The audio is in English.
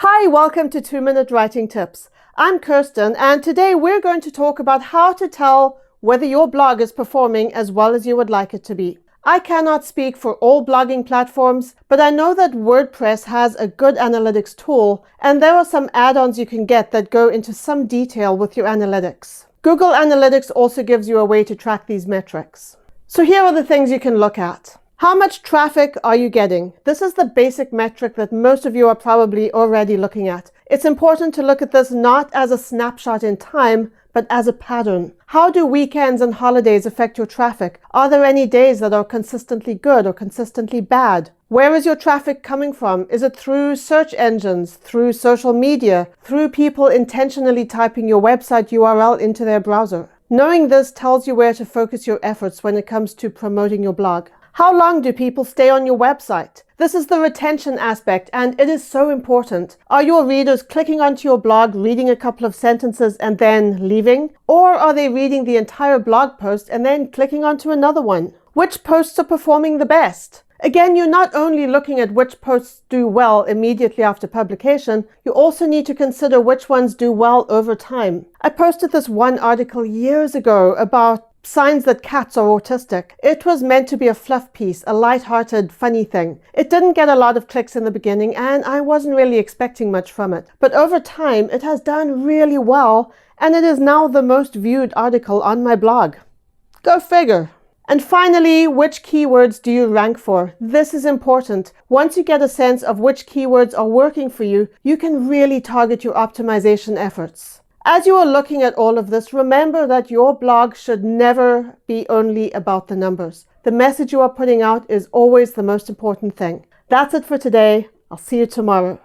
Hi, welcome to 2-Minute Writing Tips. I'm Kirsten, and today we're going to talk about how to tell whether your blog is performing as well as you would like it to be. I cannot speak for all blogging platforms, but I know that WordPress has a good analytics tool, and there are some add-ons you can get that go into some detail with your analytics. Google Analytics also gives you a way to track these metrics. So here are the things you can look at. How much traffic are you getting? This is the basic metric that most of you are probably already looking at. It's important to look at this not as a snapshot in time, but as a pattern. How do weekends and holidays affect your traffic? Are there any days that are consistently good or consistently bad? Where is your traffic coming from? Is it through search engines, through social media, through people intentionally typing your website URL into their browser? Knowing this tells you where to focus your efforts when it comes to promoting your blog. How long do people stay on your website? This is the retention aspect, and it is so important. Are your readers clicking onto your blog, reading a couple of sentences and then leaving? Or are they reading the entire blog post and then clicking onto another one? Which posts are performing the best? Again, you're not only looking at which posts do well immediately after publication, you also need to consider which ones do well over time. I posted this one article years ago about signs that cats are autistic. It was meant to be a fluff piece, a light-hearted, funny thing. It didn't get a lot of clicks in the beginning, and I wasn't really expecting much from it. But over time, it has done really well, and it is now the most viewed article on my blog. Go figure. And finally, which keywords do you rank for? This is important. Once you get a sense of which keywords are working for you, you can really target your optimization efforts. As you are looking at all of this, remember that your blog should never be only about the numbers. The message you are putting out is always the most important thing. That's it for today. I'll see you tomorrow.